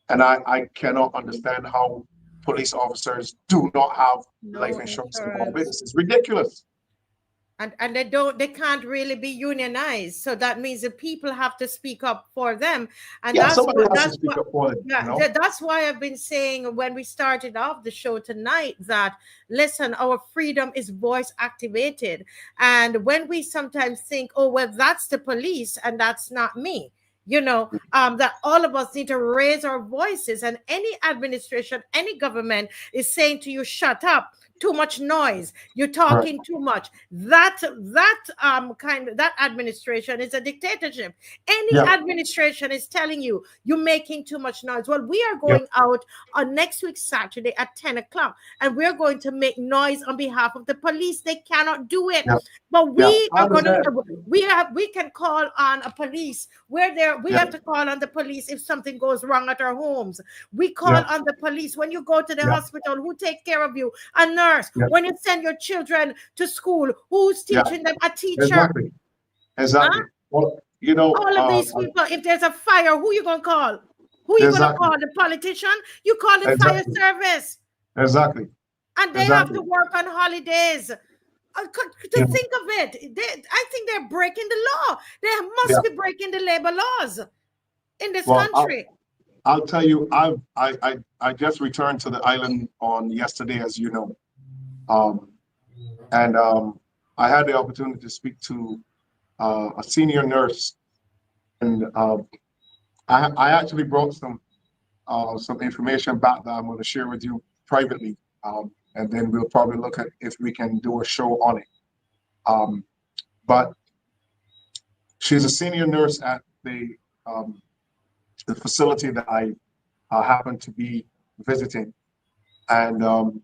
And I cannot understand how police officers do not have life No insurance involved in insurance. this. It's ridiculous. And they can't really be unionized. So that means the people have to speak up for them. And Yeah, somebody has to speak up for them, you yeah, know? that's why I've been saying when we started off the show tonight that listen, our freedom is voice activated. And when we sometimes think, oh well, that's the police and that's not me, that all of us need to raise our voices, and any administration, any government is saying to you, shut up, too much noise, you're Right. talking too much. That administration is a dictatorship. Any Yeah. administration is telling you you're making too much noise. Well, we are Yeah. going out on next week Saturday at 10 o'clock, and we're going to make noise on behalf of the police. They cannot do it, Yeah. but Yeah. we I are going to, understand. we can call on a police where there, we Yeah. have to call on the police if something goes wrong at our homes. We call Yeah. on the police when you go to the Yeah. hospital. Who takes care of you? A nurse. Yeah. When you send your children to school, who's Yeah. teaching them? A teacher. Exactly. Huh? Exactly. Well, you know, All of these people, if there's a fire, who you gonna call? Who you gonna exactly. call? The politician? You call the fire Exactly. service, Exactly. and they have Exactly. to work on holidays. To You know, think of it, I think they're breaking the law. They yeah. must be breaking the labor laws in this Well, country. I'll tell you, I just returned to the island on yesterday, as you know. Um, and I had the opportunity to speak to a senior nurse, and I actually brought some information back that I'm going to share with you privately, and then we'll probably look at if we can do a show on it. Um, but she's a senior nurse at the facility that I happen to be visiting, and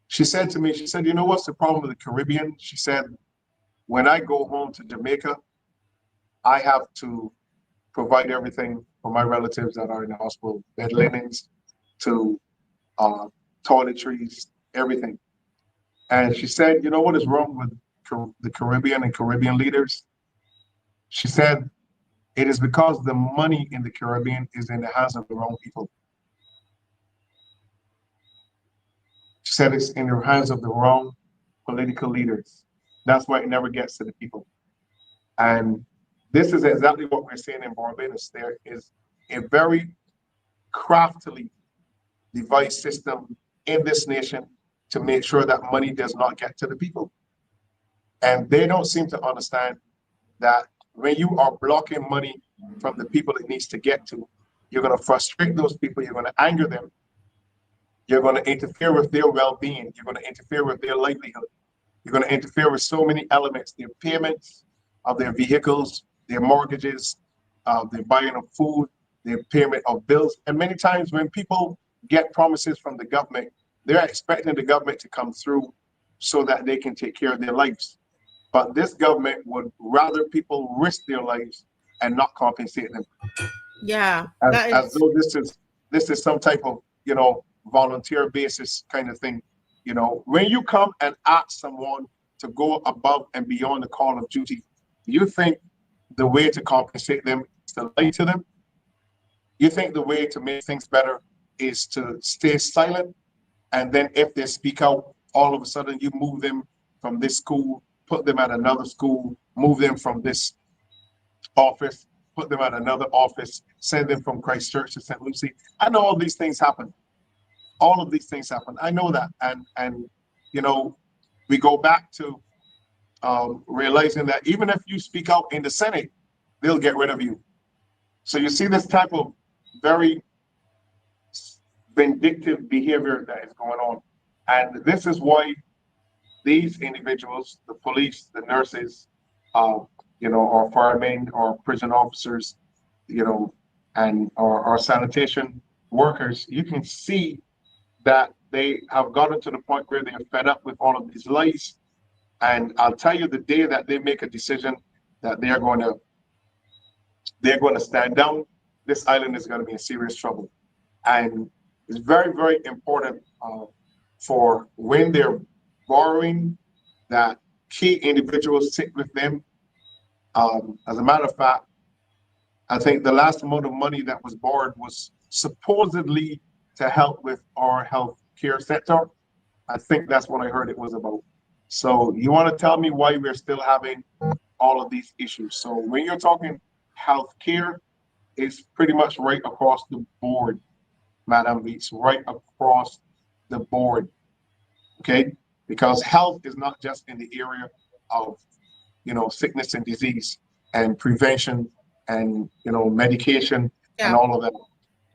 she said to me, she said, "You know what's the problem with the Caribbean?" She said, "When I go home to Jamaica, I have to provide everything for my relatives that are in the hospital, bed linens to uh, toiletries, everything." And she said, "You know what is wrong with the Caribbean and Caribbean leaders?" She said, "It is because the money in the Caribbean is in the hands of the wrong people." She said it's in the hands of the wrong political leaders. That's why it never gets to the people. And this is exactly what we're seeing in Barbados. There is a very craftily devised system in this nation to make sure that money does not get to the people. And they don't seem to understand that when you are blocking money from the people it needs to get to, you're going to frustrate those people, you're going to anger them, you're going to interfere with their well-being, you're going to interfere with their livelihood, you're going to interfere with so many elements, their payments of their vehicles, their mortgages, their buying of food, their payment of bills. And many times when people get promises from the government, they're expecting the government to come through so that they can take care of their lives. But this government would rather people risk their lives and not compensate them, Yeah, that as is. though this is some type of volunteer basis kind of thing. When you come and ask someone to go above and beyond the call of duty, you think the way to compensate them is to lie to them? You think the way to make things better is to stay silent, and then if they speak out, all of a sudden you move them from this school, put them at another school, move them from this office, put them at another office, send them from Christchurch to St. Lucie. I know all these things happen. All of these things happen. I know that. And you know, we go back to realizing that even if you speak out in the Senate, they'll get rid of you. So you see this type of very vindictive behavior that is going on. And this is why these individuals, the police, the nurses, uh, or firemen or prison officers, and or sanitation workers, you can see that they have gotten to the point where they are fed up with all of these lies. And I'll tell you, the day that they make a decision that they're going to stand down, this island is going to be in serious trouble. And it's very, very important for when they're borrowing that key individuals sit with them. As a matter of fact, I think the last amount of money that was borrowed was supposedly to help with our health care sector. I think that's what I heard it was about. So you want to tell me why we're still having all of these issues? So when you're talking health care, it's pretty much right across the board, Madam. It's right across the board, okay? Because health is not just in the area of, sickness and disease and prevention and, medication and Yeah. all of that.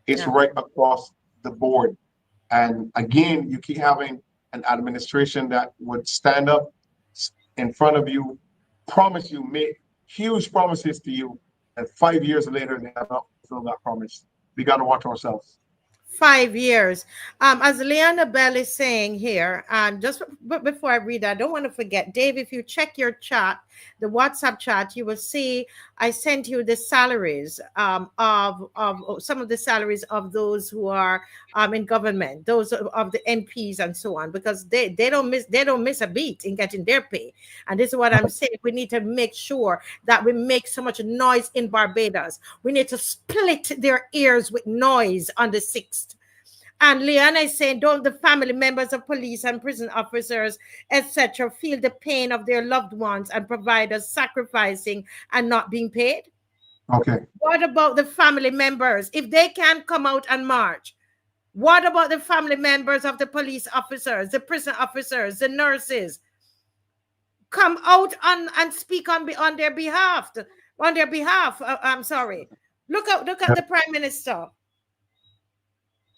It's Yeah. right across the board. And again, you keep having an administration that would stand up in front of you, promise you, make huge promises to you, and 5 years later, they have not fulfilled that promise. We got to watch ourselves. 5 years. As Leanna Bell is saying here, and just before I read that, I don't want to forget, Dave, if you check your chat, the WhatsApp chat, you will see I sent you the salaries of some of the salaries of those who are in government, those of the MPs and so on, because they don't miss a beat in getting their pay. And this is what I'm saying. We need to make sure that we make so much noise in Barbados. We need to split their ears with noise on the 6th. And Leanna is saying, don't the family members of police and prison officers, etc., feel the pain of their loved ones and providers sacrificing and not being paid? Okay. What about the family members? If they can't come out and march, what about the family members of the police officers, the prison officers, the nurses? Come out and speak on their behalf. On their behalf. I'm sorry. Look at Yeah, the prime minister.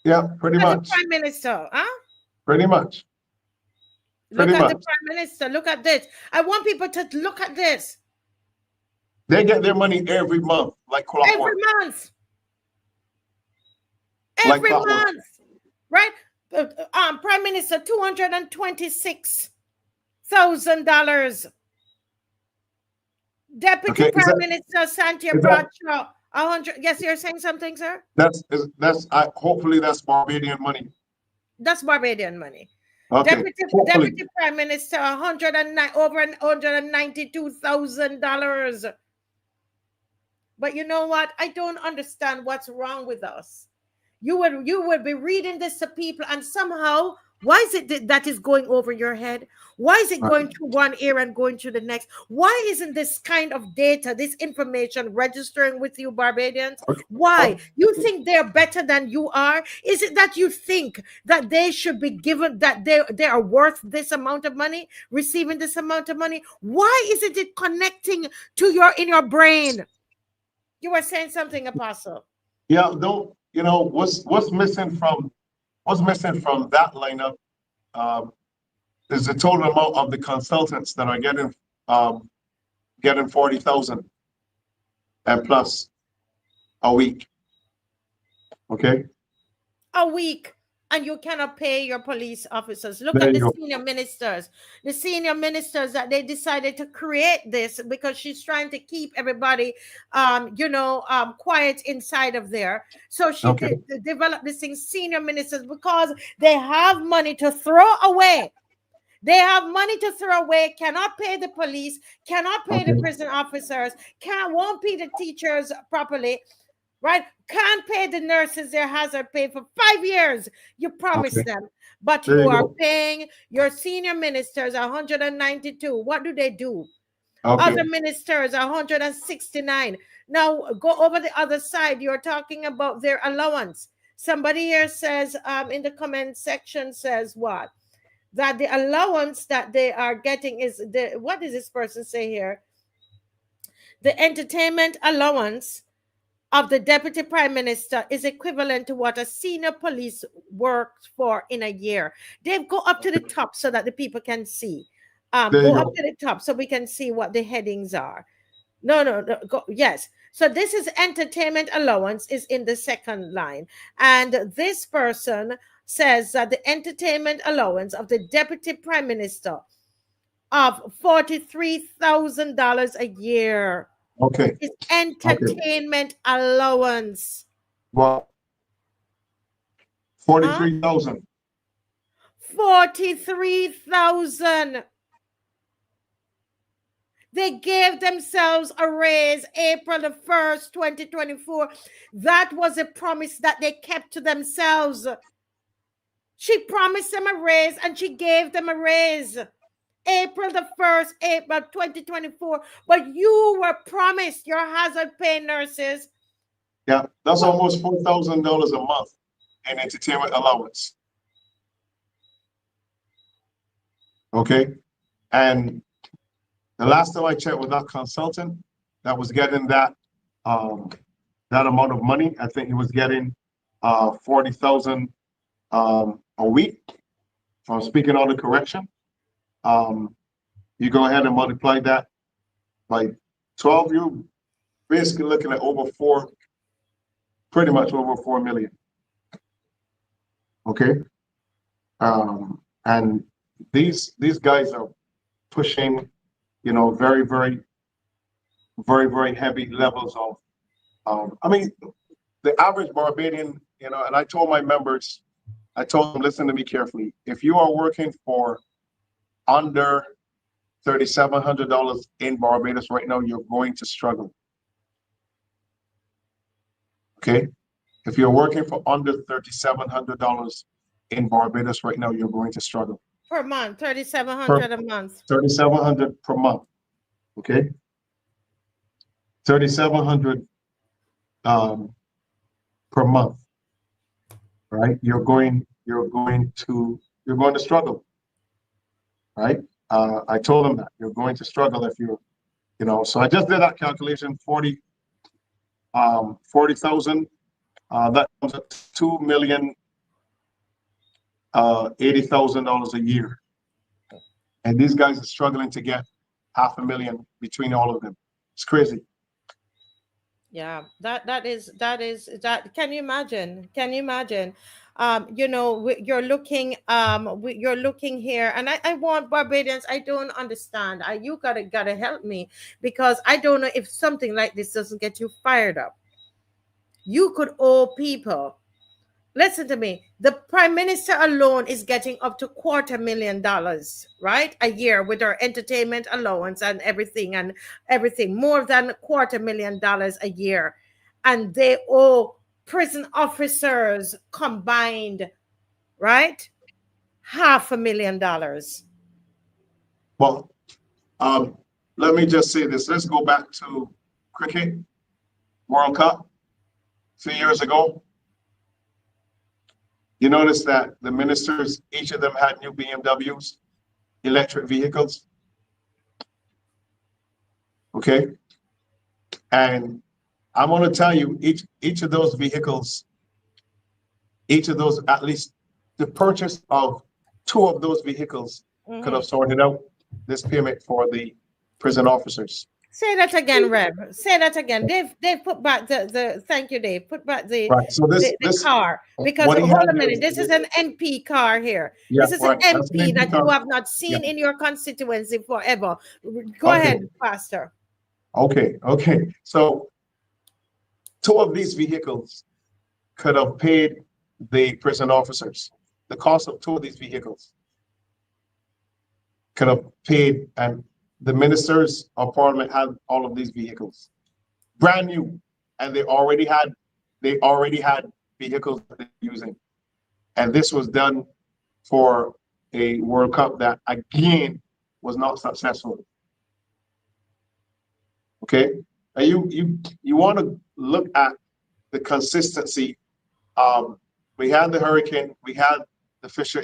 yeah, pretty Look at the much. prime minister. Huh? Pretty much. Look Pretty at the much. prime minister. Look at this. I want people to look at this They get their money every month, like every clockwork. month. Like Every clockwork. month, right? Prime Minister, $226,000. Deputy Okay. Prime Minister Santia Is that Bradshaw, 100. Yes, you're saying something, sir? that's hopefully that's Barbadian money. That's Barbadian money. Okay. Deputy Hopefully. Prime Minister, 109 over $192,000. But you know what? I don't understand what's wrong with us. You would be reading this to people, and somehow, why is it that is going over your head? Why is it Right. going through one ear and going through the next? Why isn't this kind of data, this information registering with you, Barbadians? Okay. Why? Okay. You think they're better than you are? Is it that you think that they should be given, that they are worth this amount of money, receiving this amount of money? Why isn't it connecting to your in your brain? You were saying something, Apostle. Yeah, don't what's missing from that lineup um, is the total amount of the consultants that are um, getting 40,000 and plus a week. Okay, A week, and you cannot pay your police officers. Look there at you the go. senior ministers that they decided to create this because she's trying to keep everybody quiet inside of there. So she Okay, did develop this thing, senior ministers, because they have money to throw away. They have money to throw away, cannot pay the police, cannot pay the okay, prison officers, won't pay the teachers properly, right? Can't pay the nurses their hazard pay for 5 years. You promise okay. them, but There you you are go. paying your senior ministers 192. What do they do? Okay, Other ministers 169. Now go over the other side. You're talking about their allowance. Somebody here says in the comment section says what? That the allowance that they are getting is what does this person say here? The entertainment allowance of the deputy prime minister is equivalent to what a senior police works for in a year. They go up to the top so that the people can see. there you Go up go. to the top so we can see what the headings are. No, go, yes. So this is entertainment allowance is in the second line. And this person says that the entertainment allowance of the deputy prime minister of $43,000 a year Okay, is okay. entertainment allowance. Well, Huh? 43,000. 43,000. They gave themselves a raise April the 1st, 2024. That was a promise that they kept to themselves. She promised them a raise and she gave them a raise. April the 1st, April 2024. But you were promised your hazard pay nurses. Yeah, that's almost $4,000 a month in entertainment allowance. Okay. And the last time I checked with that consultant that was getting that amount of money, I think he was getting 40,000 a week. If I'm speaking on the correction, you go ahead and multiply that by 12, you're basically looking at pretty much over 4 million. Okay. And these guys are pushing, very, very, very, very heavy levels of, I mean, the average Barbadian, and I told my members, I told them, listen to me carefully. If you are working for under $3,700 in Barbados right now, you're going to struggle. Okay. If you're working for under $3,700 in Barbados right now, you're going to struggle. Per month, 3,700 a month. 3,700 per month. Okay. 3,700 per month. Right. You're going to struggle. Right. I told them that you're going to struggle if so I just did that calculation, 40,000. That comes at $2,080,000 a year. And these guys are struggling to get $500,000 between all of them. It's crazy. Yeah, that is that. Can you imagine? Can you imagine? You're looking you're looking here, and I want Barbadians. I don't understand. You gotta help me, because I don't know if something like this doesn't get you fired up. You could owe people. Listen to me. The prime minister alone is getting up to $250,000, right, a year with her entertainment allowance and everything, more than $250,000 a year, and they owe prison officers combined, right, $500,000. Well, let me just say this. Let's go back to cricket World Cup 2 years ago. You notice that the ministers, each of them had new BMWs, electric vehicles. Okay. And I'm going to tell you, each of those vehicles, at least the purchase of 2 of those vehicles could have sorted out this payment for the prison officers. Say that again, Rev. Say that again. Dave, put back the thank you, Dave. Put back the, right. So the car. Because hold a minute, this is an MP car here. Yeah, this is right. an MP that car. You have not seen in your constituency forever. Go ahead, Pastor. Okay. So 2 of these vehicles could have paid the prison officers. The cost of 2 of these vehicles could have paid, and the ministers of parliament had all of these vehicles, brand new, and they already had vehicles that they're using. And this was done for a World Cup that again was not successful. Okay, and you want to look at the consistency. We had the hurricane, we had the fisher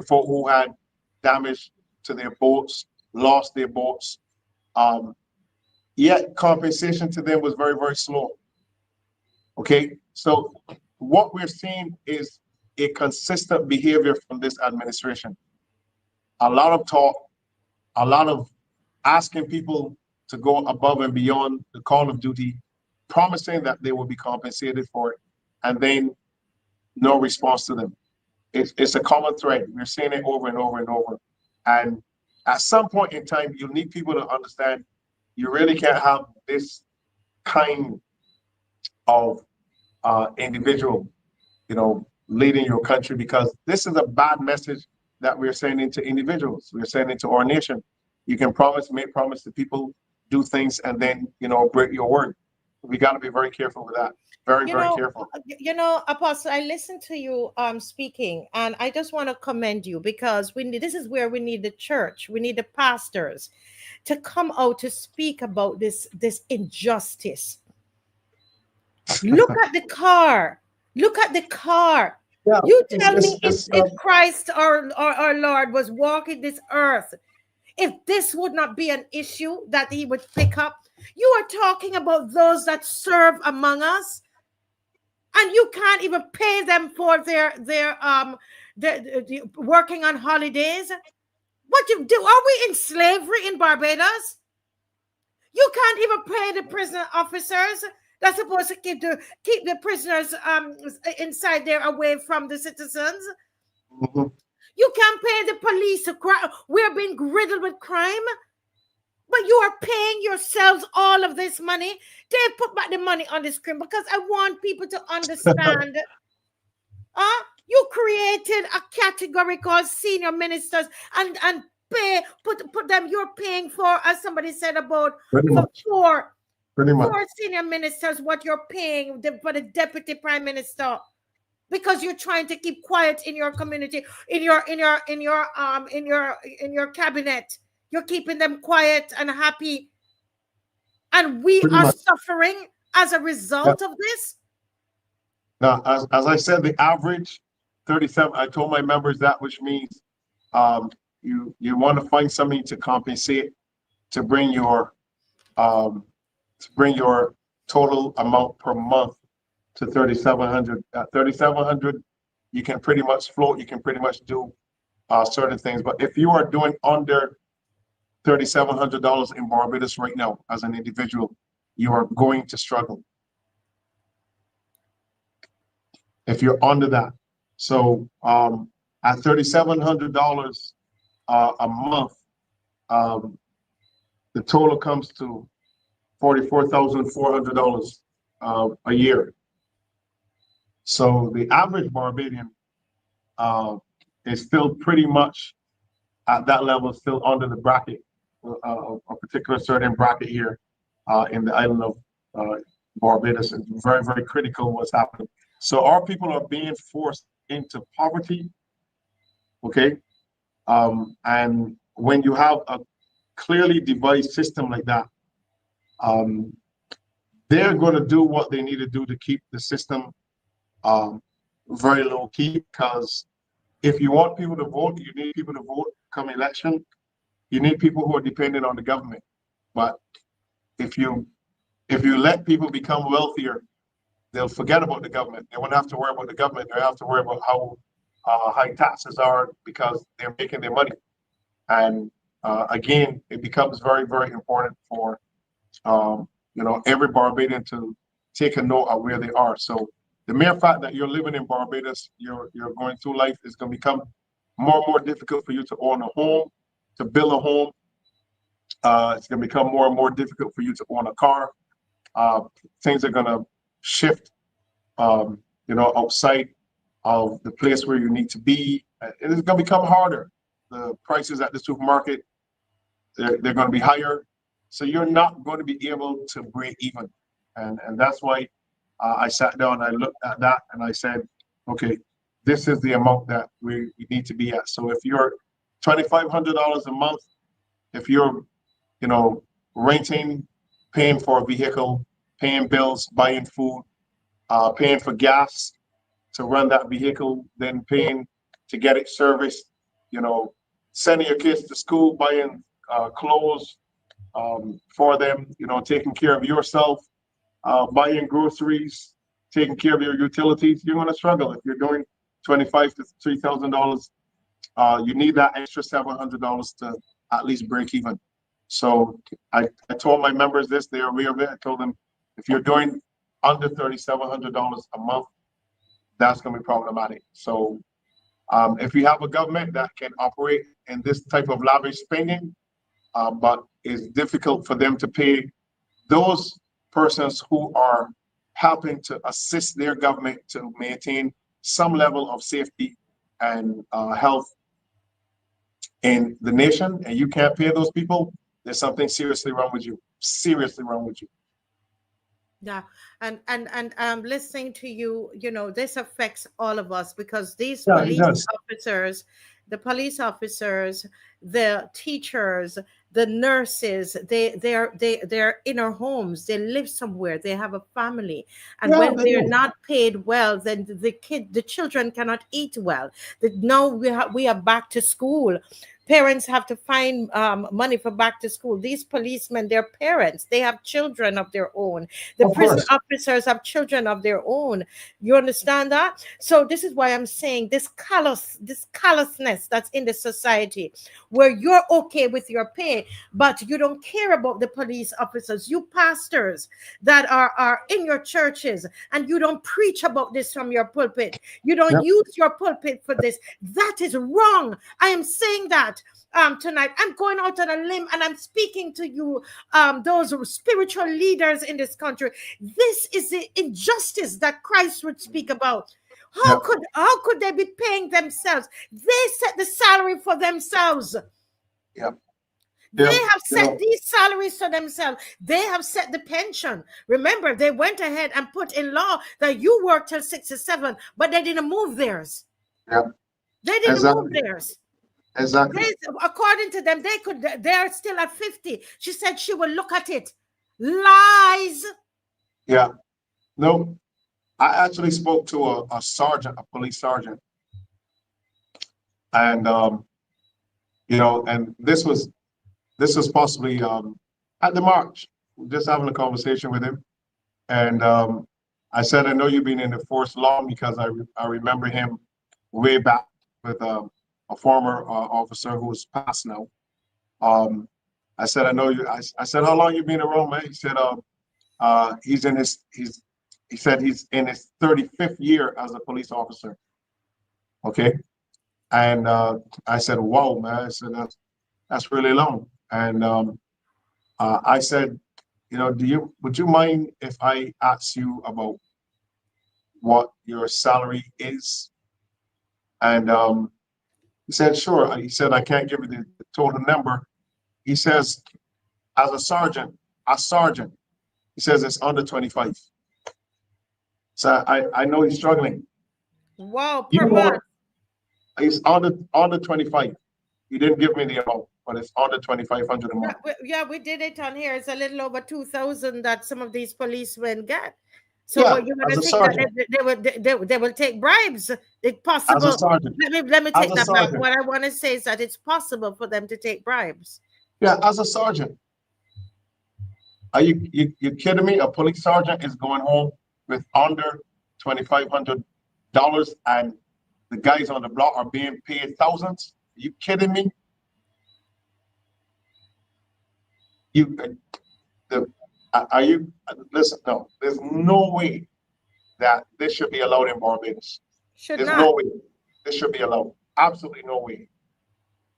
folk who had damage to their boats, lost their boats. Yet compensation to them was very, very slow. Okay, so what we're seeing is a consistent behavior from this administration. A lot of talk, a lot of asking people to go above and beyond the call of duty, promising that they will be compensated for it, and then no response to them. It's a common thread. We're seeing it over and over and over. And at some point in time, you need people to understand you really can't have this kind of individual, leading your country, because this is a bad message that we're sending to individuals. We're sending to our nation. You can promise, make promise to people, do things, and then break your word. We got to be very careful with that. Very, You very know, careful. Apostle, I listened to you speaking, and I just want to commend you because this is where we need the church, we need the pastors to come out to speak about this injustice. Look at the car. Look at the car. Yeah, You tell me, it's if Christ, our Lord, was walking this earth, if this would not be an issue that he would pick up. You are talking about those that serve among us, and you can't even pay them for their working on holidays. What you do? Are we in slavery in Barbados? You can't even pay the prison officers that's supposed to keep the prisoners inside there away from the citizens. mhm, You can't pay the police. We're being riddled with crime, but you are paying yourselves all of this money. They put back the money on the screen because I want people to understand. You created a category called senior ministers and put them. You're paying for, as somebody said, about pretty for much, pretty much. four senior ministers what you're paying for the deputy prime minister, because you're trying to keep quiet in your community, in your cabinet. You're keeping them quiet and happy, and we Pretty are much. suffering as a Yeah. result of this. Now, as I said, the average 37. I told my members that, which means you want to find something to compensate to um, bring your total amount per month to 3,700. At 3,700, you can pretty much float. You can pretty much do certain things. But if you are doing under $3,700 in Barbados right now as an individual, you are going to struggle if you're under that. So at $3,700 a month, um, the total comes to $44,400 a year. So the average Barbadian uh, is still pretty much at that level, still under the bracket, a particular certain bracket here in the island of Barbados. It's very, very critical what's happening. So our people are being forced into poverty, okay? And when you have a clearly devised system like that, um, they're going to do what they need to do to keep the system um, very low key. Because if you want people to vote, you need people to vote come election. You need people who are dependent on the government. But if you let people become wealthier, they'll forget about the government. They won't have to worry about the government. They have to worry about how high taxes are because they're making their money. And again, it becomes very, very important for every Barbadian to take a note of where they are. So the mere fact that you're living in Barbados, you're going through life, is going to become more and more difficult for you to own a home, to build a home. It's going to become more and more difficult for you to own a car. Uh, Things are going to shift, outside of the place where you need to be. It is going to become harder. The prices at the supermarket, they're going to be higher. So you're not going to be able to break even. And that's why I sat down, I looked at that, and I said, okay, this is the amount that we need to be at. So if you're $2,500 a month, if you're, renting, paying for a vehicle, paying bills, buying food, paying for gas to run that vehicle, then paying to get it serviced, sending your kids to school, buying clothes for them, taking care of yourself, buying groceries, taking care of your utilities, you're going to struggle. If you're doing $25 to $3,000, you need that extra $700 to at least break even. So I told my members this, they are aware of it. I told them, if you're doing under $3,700 a month, that's going to be problematic. So if you have a government that can operate in this type of lavish spending, but it's difficult for them to pay those persons who are helping to assist their government to maintain some level of safety and health in the nation and you can't pay those people, there's something seriously wrong with you. Seriously wrong with you. Yeah, and listening to you, this affects all of us because these Yeah, it police does. officers, the police officers, the teachers, the nurses, they're in our homes. They live somewhere. They have a family, and Yeah, when they they're do. not paid well, then the children cannot eat well. Now we are back to school. Parents have to find money for back to school. These policemen, they're parents. They have children of their own. The Of prison course. officers have children of their own. You understand that? So this is why I'm saying this callousness that's in the society, where you're okay with your pay, but you don't care about the police officers. You pastors that are in your churches, and you don't preach about this from your pulpit. You don't Yep. use your pulpit for this. That is wrong. I am saying that tonight. I'm going out on a limb and I'm speaking to you, those spiritual leaders in this country. This is the injustice that Christ would speak about. Yep. How could they be paying themselves? They set the salary for themselves. Yep. They Yep. have You set know, these salaries for themselves. They have set the pension. Remember, they went ahead and put in law that you work till 67, but they didn't move theirs. yep. They didn't move Exactly. theirs. Exactly. They, according to them, they're still at 50. She said she will look at it. Lies. Yeah. No, I actually spoke to a sergeant, a police sergeant, and and this was possibly at the march, just having a conversation with him. And I said, I know you've been in the force long because I remember him way back with a former officer who's passed now. Um, I said, I know you. I said, how long you been around, man? He said, he said he's in his 35th year as a police officer. Okay. And I said, wow, man. I said, that's really long. And I said, would you mind if I ask you about what your salary is? And he said, sure. He said, I can't give you the total number. He says, as a sergeant, he says it's under 25. So I know he's struggling. Wow, per You month. know, it's under 25. He didn't give me the amount, but it's under 2,500 a Yeah, month. we did it on here. It's a little over 2,000 that some of these policemen get. So Yeah, what you're as gonna a think that sergeant, they will take bribes? It's as a possible. sergeant, Let me as take a that back. sergeant. What I want to say is that it's possible for them to take bribes. Yeah, as a sergeant. Are you kidding me? A police sergeant is going home with under $2,500, and the guys on the block are being paid thousands. Are you kidding me? You the are you listen? No, there's no way that this should be allowed in Barbados. Should There's not. no way this should be allowed. Absolutely no way.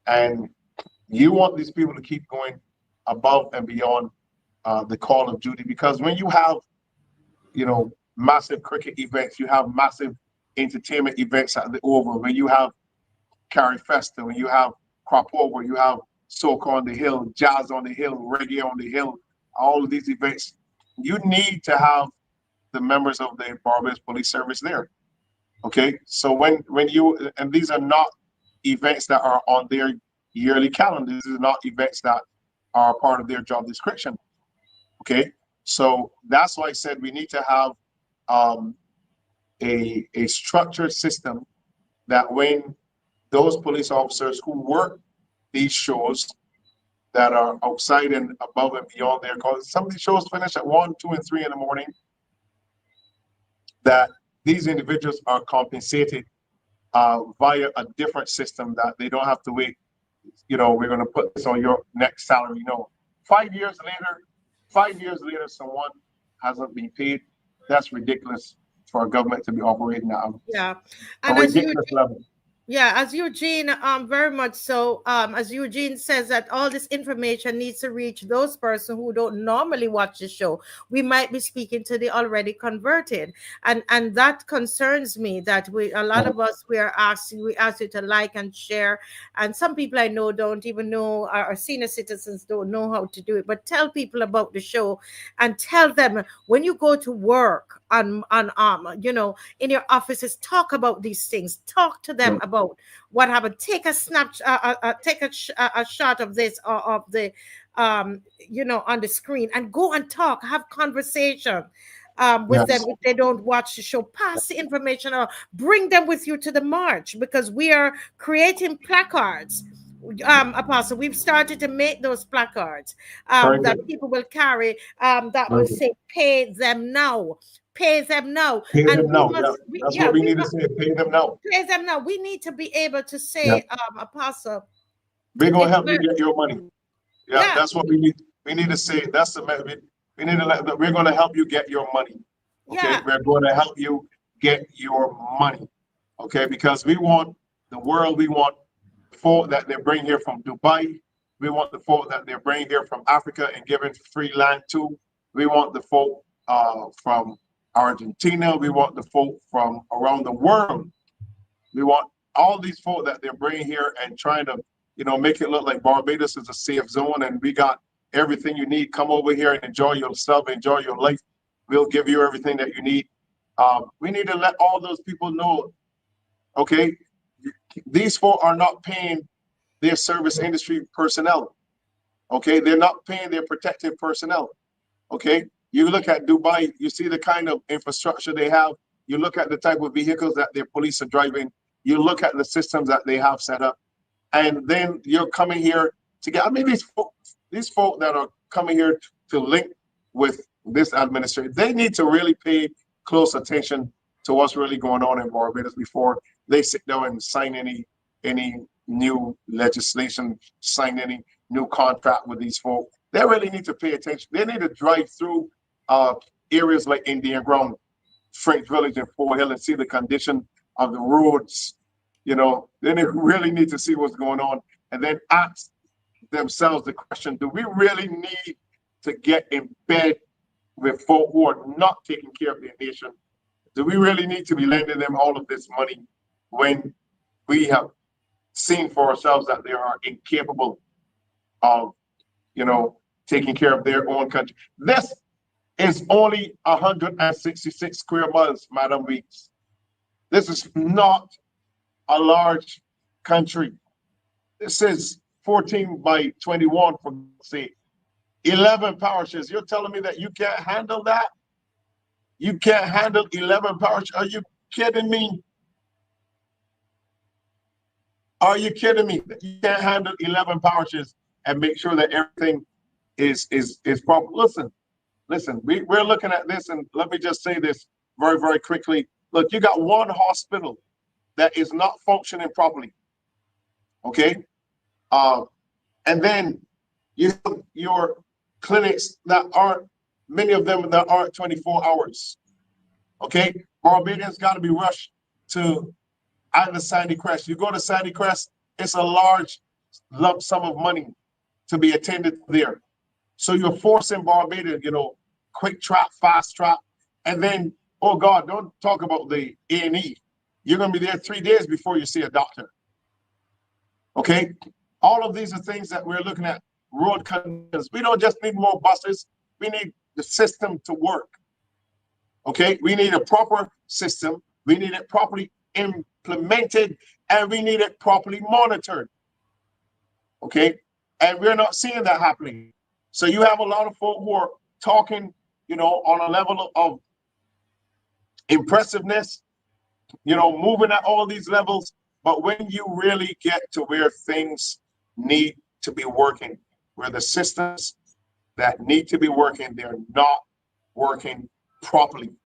And you want these people to keep going above and beyond the call of duty, because when you have massive cricket events, you have massive entertainment events at the Oval, when you have Carry Festa, when you have Crop Over, you have Soca on the Hill, Jazz on the Hill, Reggae on the Hill, all of these events, you need to have the members of the Barbados Police Service there. Okay, so when you and these are not events that are on their yearly calendar. These are not events that are part of their job description. Okay, so that's why I said we need to have um, a structured system that when those police officers who work these shows that are outside and above and beyond their calls, some of these shows finish at 1, 2, and 3 in the morning, that these individuals are compensated via a different system, that they don't have to wait, we're going to put this on your next salary. No, 5 years later, 5 years later, someone hasn't been paid. That's ridiculous for a government to be operating at Yeah, a and as you ridiculous level. Yeah, as Eugene, very much so. As Eugene says that all this information needs to reach those persons who don't normally watch the show. We might be speaking to the already converted, and that concerns me. That a lot of us, we ask you to like and share, and some people I know don't even know. Our senior citizens don't know how to do it. But tell people about the show, and tell them when you go to work in your offices, talk about these things, talk to them about what happened, take a snapshot, take a shot of this, or of the on the screen, and go and talk, have conversation with them. Yes, If they don't watch the show, pass the information, or bring them with you to the march, because we are creating placards. Apostle, we've started to make those placards very that good. people will carry, that will Very good. say, pay them now, pay them now. Pay And them we now. Yeah, must, that's what we need to say. Pay them now. pay them now. We need to be able to Yeah, say, Apostle, we're gonna it's help you very, get your money. Yeah, yeah, that's what we need. We need to say that's the message. We need to let that we're going to help you get your money. Okay, yeah, we're going to help you get your money. Okay, because we want the world. We want the folk that they bring here from Dubai. We want the folk that they bring here from Africa and giving free land to. We want the folk from Argentina. We want the folk from around the world. We want all these folk that they're bringing here and trying to, make it look like Barbados is a safe zone and we got everything you need. Come over here and enjoy yourself, enjoy your life. We'll give you everything that you need. We need to let all those people know, okay, these folk are not paying their service industry personnel. Okay, they're not paying their protective personnel. Okay, you look at Dubai, you see the kind of infrastructure they have. You look at the type of vehicles that their police are driving. You look at the systems that they have set up, and then you're coming here to get. I mean, these folk that are coming here to link with this administration, they need to really pay close attention to what's really going on in Barbados before they sit down and sign any new legislation, sign any new contract with these folk. They really need to pay attention. They need to drive through uh, areas like Indian Ground, French Village, and Fort Hill and see the condition of the roads. Then they really need to see what's going on and then ask themselves the question: do we really need to get in bed with folk who are not taking care of their nation? Do we really need to be lending them all of this money when we have seen for ourselves that they are incapable of, you know, taking care of their own country? This is only 166 square miles, Madam Weeks. This is not a large country. This is 14 by 21, for God's sake. 11 parishes. You're telling me that you can't handle that? You can't handle 11 parishes? Are you kidding me? Are you kidding me? You can't handle 11 parishes and make sure that everything is proper. Listen. We're looking at this, and let me just say this very, very quickly. Look, you got one hospital that is not functioning properly. Okay, uh, and then you have your clinics that aren't, many of them that aren't 24 hours. Okay, Barbadians got to be rushed to either Sandy Crest. You go to Sandy Crest, it's a large lump sum of money to be attended there. So you're forcing Barbados, quick trap, fast trap, and then, oh God, don't talk about the A&E. You're going to be there 3 days before you see a doctor. Okay, all of these are things that we're looking at. Road conditions. We don't just need more buses. We need the system to work. Okay, we need a proper system. We need it properly implemented, and we need it properly monitored. Okay, and we're not seeing that happening. So you have a lot of folk who are talking, on a level of impressiveness, moving at all these levels. But when you really get to where things need to be working, where the systems that need to be working, they're not working properly.